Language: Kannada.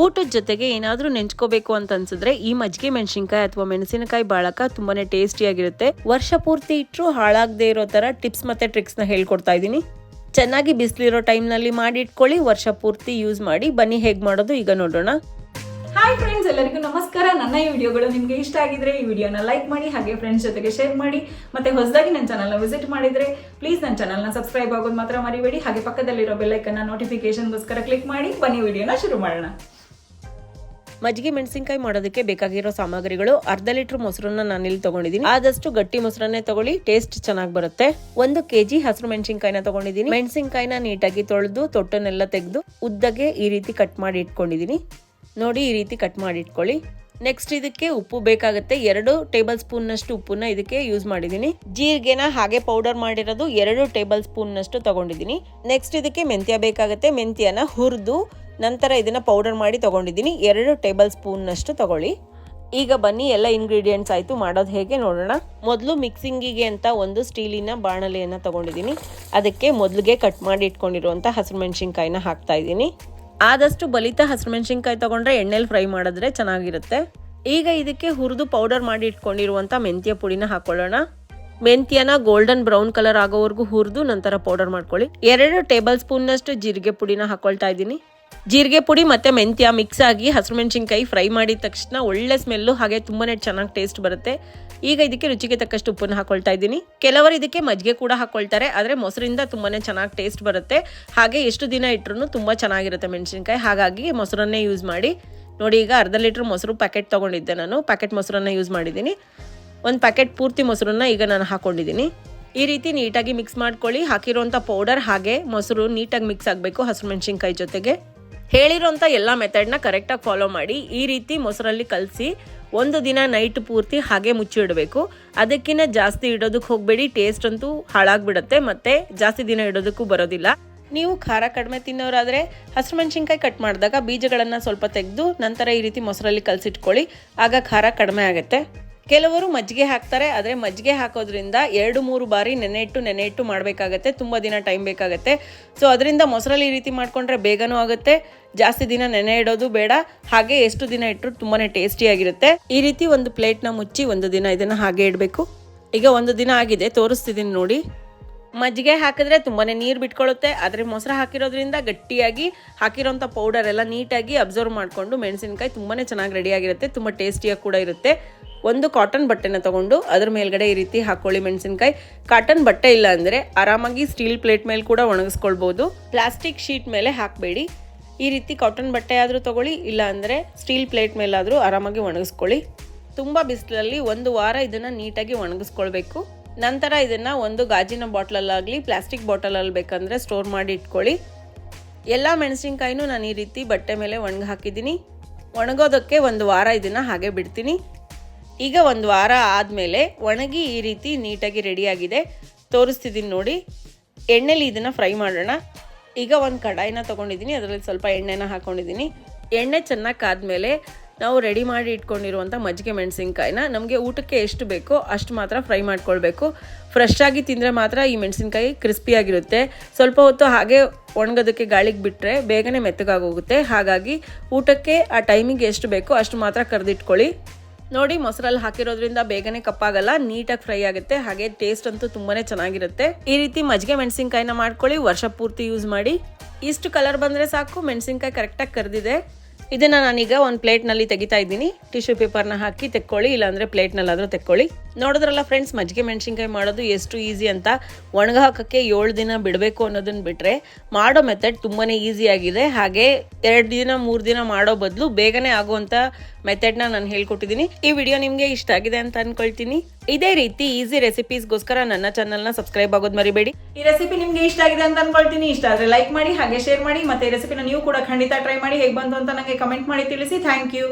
ಊಟದ ಜೊತೆಗೆ ಏನಾದರೂ ನೆಂಚ್ಕೋಬೇಕು ಅಂತ ಅನ್ಸಿದ್ರೆ ಈ ಮಜ್ಜಿಗೆ ಮೆಣಸಿನಕಾಯಿ ಅಥವಾ ಮೆಣಸಿನಕಾಯಿ ಬಾಳಕ ತುಂಬಾನೇ ಟೇಸ್ಟಿಯಾಗಿರುತ್ತೆ. ವರ್ಷ ಪೂರ್ತಿ ಇಟ್ಟರು ಹಾಳಾಗದೆ ಇರೋ ತರ ಟಿಪ್ಸ್ ಮತ್ತೆ ಟ್ರಿಕ್ಸ್ ನ ಹೇಳ್ಕೊಡ್ತಾ ಇದ್ದೀನಿ. ಚೆನ್ನಾಗಿ ಬಿಸಿಲಿರೋ ಟೈಮ್ನಲ್ಲಿ ಮಾಡಿ ಇಟ್ಕೊಳ್ಳಿ, ವರ್ಷ ಪೂರ್ತಿ ಯೂಸ್ ಮಾಡಿ. ಬನ್ನಿ ಹೇಗೆ ಮಾಡೋದು ಈಗ ನೋಡೋಣ. ಹಾಯ್ ಫ್ರೆಂಡ್ಸ್, ಎಲ್ಲರಿಗೂ ನಮಸ್ಕಾರ. ನನ್ನ ಈ ವಿಡಿಯೋಗಳು ನಿಮಗೆ ಇಷ್ಟ ಆಗಿದ್ರೆ ಈ ವಿಡಿಯೋನ ಲೈಕ್ ಮಾಡಿ, ಹಾಗೆ ಫ್ರೆಂಡ್ಸ್ ಜೊತೆಗೆ ಶೇರ್ ಮಾಡಿ. ಮತ್ತೆ ಹೊಸದಾಗಿ ನನ್ನ ಚಾನಲ್ನ ವಿಸಿಟ್ ಮಾಡಿದ್ರೆ ಪ್ಲೀಸ್ ನನ್ನ ಚಾನಲ್ನ ಸಬ್ಸ್ಕ್ರೈಬ್ ಆಗೋದು ಮಾತ್ರ ಮರಿಬೇಡಿ. ಹಾಗೆ ಪಕ್ಕದಲ್ಲಿರೋ ಬೆಲ್ ಐಕನ್ನ ನೋಟಿಫಿಕೇಶನ್ಗೋಸ್ಕರ ಕ್ಲಿಕ್ ಮಾಡಿ. ಬನ್ನಿ ವಿಡಿಯೋನ ಶುರು ಮಾಡೋಣ. ಮಜ್ಜಿಗೆ ಮೆಣಸಿನಕಾಯಿ ಮಾಡೋದಕ್ಕೆ ಬೇಕಾಗಿರೋ ಸಾಮಗ್ರಿಗಳು: ಅರ್ಧ ಲೀಟರ್ ಮೊಸರನ್ನ ನಾನಿಲ್ಲಿ ತಗೊಂಡಿದ್ದೀನಿ. ಆದಷ್ಟು ಗಟ್ಟಿ ಮೊಸರನ್ನೇ ತಗೊಳ್ಳಿ, ಟೇಸ್ಟ್ ಚೆನ್ನಾಗಿ ಬರುತ್ತೆ. 1 kg ಹಸಿರು ಮೆಣಸಿನಕಾಯಿನ ತಗೊಂಡಿದ್ದೀನಿ. ಮೆಣಸಿನಕಾಯಿನ ನೀಟಾಗಿ ತೊಳೆದು ತೊಟ್ಟನ್ನೆಲ್ಲ ತೆಗೆದು ಉದ್ದಗೆ ಈ ರೀತಿ ಕಟ್ ಮಾಡಿ ಇಟ್ಕೊಂಡಿದ್ದೀನಿ. ನೋಡಿ, ಈ ರೀತಿ ಕಟ್ ಮಾಡಿ ಇಟ್ಕೊಳ್ಳಿ. ನೆಕ್ಸ್ಟ್ ಇದಕ್ಕೆ ಉಪ್ಪು ಬೇಕಾಗುತ್ತೆ. 2 ಟೇಬಲ್ ಸ್ಪೂನ್ ನಷ್ಟು ಉಪ್ಪನ್ನ ಇದಕ್ಕೆ ಯೂಸ್ ಮಾಡಿದ್ದೀನಿ. ಜೀರಿಗೆನ ಹಾಗೆ ಪೌಡರ್ ಮಾಡಿರೋದು 2 ಟೇಬಲ್ ಸ್ಪೂನ್ ನಷ್ಟು ತಗೊಂಡಿದ್ದೀನಿ. ನೆಕ್ಸ್ಟ್ ಇದಕ್ಕೆ ಮೆಂತ್ಯ ಬೇಕಾಗುತ್ತೆ. ಮೆಂತ್ಯನ ಹುರಿದು ನಂತರ ಇದನ್ನ ಪೌಡರ್ ಮಾಡಿ ತಗೊಂಡಿದ್ದೀನಿ. 2 ಟೇಬಲ್ ಸ್ಪೂನ್ ನಷ್ಟು ತಗೊಳ್ಳಿ. ಈಗ ಬನ್ನಿ ಎಲ್ಲ ಇಂಗ್ರೀಡಿಯೆಂಟ್ಸ್ ಆಯ್ತು, ಮಾಡೋದು ಹೇಗೆ ನೋಡೋಣ. ಮೊದಲು ಮಿಕ್ಸಿಂಗಿಗೆ ಅಂತ ಒಂದು ಸ್ಟೀಲಿನ ಬಾಣಲೆಯನ್ನ ತಗೊಂಡಿದ್ದೀನಿ. ಅದಕ್ಕೆ ಮೊದಲಿಗೆ ಕಟ್ ಮಾಡಿ ಇಟ್ಕೊಂಡಿರುವಂತ ಹಸಿರು ಮೆಣಸಿನಕಾಯಿನ ಹಾಕ್ತಾ ಇದ್ದೀನಿ. ಆದಷ್ಟು ಬಲಿತ ಹಸಿರು ಮೆಣಸಿನಕಾಯಿ ತಗೊಂಡ್ರೆ ಎಣ್ಣೆಲಿ ಫ್ರೈ ಮಾಡಿದ್ರೆ ಚೆನ್ನಾಗಿರುತ್ತೆ. ಈಗ ಇದಕ್ಕೆ ಹುರಿದು ಪೌಡರ್ ಮಾಡಿ ಇಟ್ಕೊಂಡಿರುವಂತ ಮೆಂತ್ಯ ಪುಡಿನ ಹಾಕೊಳ್ಳೋಣ. ಮೆಂತ್ಯನ ಗೋಲ್ಡನ್ ಬ್ರೌನ್ ಕಲರ್ ಆಗೋವರೆಗೂ ಹುರಿದು ನಂತರ ಪೌಡರ್ ಮಾಡ್ಕೊಳ್ಳಿ. 2 ಟೇಬಲ್ ಸ್ಪೂನ್ ನಷ್ಟು ಜೀರಿಗೆ ಪುಡಿನ ಹಾಕೊಳ್ತಾ ಇದ್ದೀನಿ. ಜೀರಿಗೆ ಪುಡಿ ಮತ್ತೆ ಮೆಂತ್ಯ ಮಿಕ್ಸ್ ಆಗಿ ಹಸಿರು ಮೆಣಸಿನಕಾಯಿ ಫ್ರೈ ಮಾಡಿದ ತಕ್ಷಣ ಒಳ್ಳೆ ಸ್ಮೆಲ್ಲು, ಹಾಗೆ ತುಂಬಾನೇ ಚೆನ್ನಾಗಿ ಟೇಸ್ಟ್ ಬರುತ್ತೆ. ಈಗ ಇದಕ್ಕೆ ರುಚಿಗೆ ತಕ್ಕಷ್ಟು ಉಪ್ಪನ್ನು ಹಾಕೊಳ್ತಾ ಇದ್ದೀನಿ. ಕೆಲವರು ಇದಕ್ಕೆ ಮಜ್ಜಿಗೆ ಕೂಡ ಹಾಕೊಳ್ತಾರೆ, ಆದರೆ ಮೊಸರಿಂದ ತುಂಬಾನೇ ಚೆನ್ನಾಗಿ ಟೇಸ್ಟ್ ಬರುತ್ತೆ. ಹಾಗೆ ಎಷ್ಟು ದಿನ ಇಟ್ಟರು ತುಂಬಾ ಚೆನ್ನಾಗಿರುತ್ತೆ ಮೆಣಸಿನಕಾಯಿ, ಹಾಗಾಗಿ ಮೊಸರನ್ನೇ ಯೂಸ್ ಮಾಡಿ. ನೋಡಿ, ಈಗ ಅರ್ಧ ಲೀಟರ್ ಮೊಸರು ಪ್ಯಾಕೆಟ್ ತಗೊಂಡಿದ್ದೆ ನಾನು. ಪ್ಯಾಕೆಟ್ ಮೊಸರನ್ನ ಯೂಸ್ ಮಾಡಿದ್ದೀನಿ. 1 ಪ್ಯಾಕೆಟ್ ಪೂರ್ತಿ ಮೊಸರನ್ನ ಈಗ ನಾನು ಹಾಕೊಂಡಿದ್ದೀನಿ. ಈ ರೀತಿ ನೀಟಾಗಿ ಮಿಕ್ಸ್ ಮಾಡ್ಕೊಳ್ಳಿ. ಹಾಕಿರುವಂಥ ಪೌಡರ್ ಹಾಗೆ ಮೊಸರು ನೀಟಾಗಿ ಮಿಕ್ಸ್ ಆಗಬೇಕು ಹಸಿರು ಮೆಣಸಿನಕಾಯಿ ಜೊತೆಗೆ. ಹೇಳಿರೋಂಥ ಎಲ್ಲ ಮೆಥಡ್ನ ಕರೆಕ್ಟಾಗಿ ಫಾಲೋ ಮಾಡಿ. ಈ ರೀತಿ ಮೊಸರಲ್ಲಿ ಕಲಸಿ 1 ದಿನ ನೈಟ್ ಪೂರ್ತಿ ಹಾಗೆ ಮುಚ್ಚಿ ಇಡಬೇಕು. ಅದಕ್ಕಿಂತ ಜಾಸ್ತಿ ಇಡೋದಕ್ಕೆ ಹೋಗಬೇಡಿ, ಟೇಸ್ಟ್ ಅಂತೂ ಹಾಳಾಗ್ಬಿಡುತ್ತೆ, ಮತ್ತೆ ಜಾಸ್ತಿ ದಿನ ಇಡೋದಕ್ಕೂ ಬರೋದಿಲ್ಲ. ನೀವು ಖಾರ ಕಡಿಮೆ ತಿನ್ನೋರಾದರೆ ಹಸಿರು ಮೆಣಸಿನಕಾಯಿ ಕಟ್ ಮಾಡಿದಾಗ ಬೀಜಗಳನ್ನು ಸ್ವಲ್ಪ ತೆಗೆದು ನಂತರ ಈ ರೀತಿ ಮೊಸರಲ್ಲಿ ಕಲಸಿಟ್ಕೊಳ್ಳಿ, ಆಗ ಖಾರ ಕಡಿಮೆ ಆಗುತ್ತೆ. ಕೆಲವರು ಮಜ್ಜಿಗೆ ಹಾಕ್ತಾರೆ, ಆದರೆ ಮಜ್ಜಿಗೆ ಹಾಕೋದ್ರಿಂದ 2-3 ಬಾರಿ ನೆನೆ ಇಟ್ಟು ಮಾಡಬೇಕಾಗತ್ತೆ, ತುಂಬ ದಿನ ಟೈಮ್ ಬೇಕಾಗುತ್ತೆ. ಸೊ ಅದರಿಂದ ಮೊಸರಲ್ಲಿ ಈ ರೀತಿ ಮಾಡಿಕೊಂಡ್ರೆ ಬೇಗನೂ ಆಗುತ್ತೆ, ಜಾಸ್ತಿ ದಿನ ನೆನೆ ಇಡೋದು ಬೇಡ, ಹಾಗೆ ಎಷ್ಟು ದಿನ ಇಟ್ಟರು ತುಂಬಾ ಟೇಸ್ಟಿಯಾಗಿರುತ್ತೆ. ಈ ರೀತಿ ಒಂದು ಪ್ಲೇಟ್ನ ಮುಚ್ಚಿ 1 ದಿನ ಇದನ್ನು ಹಾಗೆ ಇಡಬೇಕು. ಈಗ 1 ದಿನ ಆಗಿದೆ, ತೋರಿಸ್ತಿದ್ದೀನಿ ನೋಡಿ. ಮಜ್ಜಿಗೆ ಹಾಕಿದ್ರೆ ತುಂಬಾ ನೀರು ಬಿಟ್ಕೊಳ್ಳುತ್ತೆ, ಆದರೆ ಮೊಸರು ಹಾಕಿರೋದ್ರಿಂದ ಗಟ್ಟಿಯಾಗಿ ಹಾಕಿರೋಂಥ ಪೌಡರ್ ಎಲ್ಲ ನೀಟಾಗಿ ಅಬ್ಸರ್ವ್ ಮಾಡಿಕೊಂಡು ಮೆಣಸಿನಕಾಯಿ ತುಂಬಾ ಚೆನ್ನಾಗಿ ರೆಡಿಯಾಗಿರುತ್ತೆ, ತುಂಬ ಟೇಸ್ಟಿಯಾಗಿ ಕೂಡ ಇರುತ್ತೆ. 1 ಕಾಟನ್ ಬಟ್ಟೆನ ತಗೊಂಡು ಅದ್ರ ಮೇಲ್ಗಡೆ ಈ ರೀತಿ ಹಾಕೊಳ್ಳಿ ಮೆಣಸಿನಕಾಯಿ. ಕಾಟನ್ ಬಟ್ಟೆ ಇಲ್ಲ ಅಂದರೆ ಆರಾಮಾಗಿ ಸ್ಟೀಲ್ ಪ್ಲೇಟ್ ಮೇಲೆ ಕೂಡ ಒಣಗಿಸ್ಕೊಳ್ಬೋದು, ಪ್ಲಾಸ್ಟಿಕ್ ಶೀಟ್ ಮೇಲೆ ಹಾಕಬೇಡಿ. ಈ ರೀತಿ ಕಾಟನ್ ಬಟ್ಟೆ ಆದರೂ ತಗೊಳ್ಳಿ, ಇಲ್ಲ ಅಂದರೆ ಸ್ಟೀಲ್ ಪ್ಲೇಟ್ ಮೇಲಾದರೂ ಆರಾಮಾಗಿ ಒಣಗಿಸ್ಕೊಳ್ಳಿ. ತುಂಬ ಬಿಸಿಲಲ್ಲಿ 1 ವಾರ ಇದನ್ನು ನೀಟಾಗಿ ಒಣಗಿಸ್ಕೊಳ್ಬೇಕು. ನಂತರ ಇದನ್ನು ಒಂದು ಗಾಜಿನ ಬಾಟ್ಲಲ್ಲಾಗಲಿ ಪ್ಲಾಸ್ಟಿಕ್ ಬಾಟಲಲ್ಲಿ ಬೇಕಂದರೆ ಸ್ಟೋರ್ ಮಾಡಿ ಇಟ್ಕೊಳ್ಳಿ. ಎಲ್ಲ ಮೆಣಸಿನಕಾಯಿನೂ ನಾನು ಈ ರೀತಿ ಬಟ್ಟೆ ಮೇಲೆ ಒಣಗಿ ಹಾಕಿದ್ದೀನಿ. ಒಣಗೋದಕ್ಕೆ 1 ವಾರ ಇದನ್ನು ಹಾಗೆ ಬಿಡ್ತೀನಿ. ಈಗ 1 ವಾರ ಆದಮೇಲೆ ಒಣಗಿ ಈ ರೀತಿ ನೀಟಾಗಿ ರೆಡಿಯಾಗಿದೆ, ತೋರಿಸ್ತಿದ್ದೀನಿ ನೋಡಿ. ಎಣ್ಣೆಲಿ ಇದನ್ನು ಫ್ರೈ ಮಾಡೋಣ. ಈಗ ಒಂದು ಕಡಾಯಿನ ತೊಗೊಂಡಿದ್ದೀನಿ, ಅದರಲ್ಲಿ ಸ್ವಲ್ಪ ಎಣ್ಣೆನ ಹಾಕ್ಕೊಂಡಿದ್ದೀನಿ. ಎಣ್ಣೆ ಚೆನ್ನಾಗಿ ಕಾದ್ಮೇಲೆ ನಾವು ರೆಡಿ ಮಾಡಿ ಇಟ್ಕೊಂಡಿರುವಂಥ ಮಜ್ಜಿಗೆ ಮೆಣಸಿನಕಾಯಿನ ನಮಗೆ ಊಟಕ್ಕೆ ಎಷ್ಟು ಬೇಕೋ ಅಷ್ಟು ಮಾತ್ರ ಫ್ರೈ ಮಾಡ್ಕೊಳ್ಬೇಕು. ಫ್ರೆಶ್ ಆಗಿ ತಿಂದರೆ ಮಾತ್ರ ಈ ಮೆಣಸಿನಕಾಯಿ ಕ್ರಿಸ್ಪಿಯಾಗಿರುತ್ತೆ. ಸ್ವಲ್ಪ ಹೊತ್ತು ಹಾಗೆ ಒಣಗೋದಕ್ಕೆ ಗಾಳಿಗೆ ಬಿಟ್ಟರೆ ಬೇಗನೆ ಮೆತ್ತಗಾಗೋಗುತ್ತೆ. ಹಾಗಾಗಿ ಊಟಕ್ಕೆ ಆ ಟೈಮಿಗೆ ಎಷ್ಟು ಬೇಕೋ ಅಷ್ಟು ಮಾತ್ರ ಕರೆದಿಟ್ಕೊಳ್ಳಿ. ನೋಡಿ, ಮೊಸರಲ್ಲಿ ಹಾಕಿರೋದ್ರಿಂದ ಬೇಗನೆ ಕಪ್ಪಾಗಲ್ಲ, ನೀಟಾಗಿ ಫ್ರೈ ಆಗುತ್ತೆ, ಹಾಗೆ ಟೇಸ್ಟ್ ಅಂತೂ ತುಂಬಾನೇ ಚೆನ್ನಾಗಿರುತ್ತೆ. ಈ ರೀತಿ ಮಜ್ಜಿಗೆ ಮೆಣಸಿನಕಾಯಿನ ಮಾಡ್ಕೊಳ್ಳಿ, ವರ್ಷ ಪೂರ್ತಿ ಯೂಸ್ ಮಾಡಿ. ಇಷ್ಟು ಕಲರ್ ಬಂದರೆ ಸಾಕು, ಮೆಣಸಿನಕಾಯಿ ಕರೆಕ್ಟಾಗಿ ಕರೆದಿದೆ. ಇದನ್ನು ನಾನೀಗ ಒಂದು ಪ್ಲೇಟ್ನಲ್ಲಿ ತೆಗಿತಾ ಇದ್ದೀನಿ. ಟಿಶ್ಯೂ ಪೇಪರ್ನ ಹಾಕಿ ತೆಕ್ಕೊಳ್ಳಿ, ಇಲ್ಲಾಂದರೆ ಪ್ಲೇಟ್ನಲ್ಲಾದರೂ ತೆಕ್ಕೊಳ್ಳಿ. ನೋಡಿದ್ರಲ್ಲ ಫ್ರೆಂಡ್ಸ್, ಮಜ್ಜಿಗೆ ಮೆಣಸಿನಕಾಯಿ ಮಾಡೋದು ಎಷ್ಟು ಈಸಿ ಅಂತ. ಒಣಗ ಹಾಕೋಕ್ಕೆ 7 ದಿನ ಬಿಡಬೇಕು ಅನ್ನೋದನ್ನ ಬಿಟ್ಟರೆ ಮಾಡೋ ಮೆಥಡ್ ತುಂಬಾ ಈಸಿ ಆಗಿದೆ. ಹಾಗೆ 2 ದಿನ 3 ದಿನ ಮಾಡೋ ಬದಲು ಬೇಗನೆ ಆಗುವಂಥ ಮೆಥಡ್ನ ನಾನು ಹೇಳ್ಕೊಟ್ಟಿದ್ದೀನಿ. ಈ ವಿಡಿಯೋ ನಿಮಗೆ ಇಷ್ಟ ಆಗಿದೆ ಅಂತ ಅನ್ಕೊಳ್ತೀನಿ. ಇದೇ ರೀತಿ ಈಸಿ ರೆಸಿಪೀಸ್ಗೋಸ್ಕರ ನನ್ನ ಚಾನಲ್ನ ಸಬ್ಸ್ಕ್ರೈಬ್ ಆಗೋದು ಮರಿಬೇಡಿ. ಈ ರೆಸಿಪಿ ನಿಮಗೆ ಇಷ್ಟ ಆಗಿದೆ ಅಂತ ಅನ್ಕೊಳ್ತೀನಿ. ಇಷ್ಟ ಆದರೆ ಲೈಕ್ ಮಾಡಿ, ಹಾಗೆ ಶೇರ್ ಮಾಡಿ, ಮತ್ತೆ ಈ ರೆಸಿಪಿನ ನೀವು ಕೂಡ ಖಂಡಿತ ಟ್ರೈ ಮಾಡಿ. ಹೇಗೆ ಬಂತು ಅಂತ ನನಗೆ ಕಮೆಂಟ್ ಮಾಡಿ ತಿಳಿಸಿ. Thank you.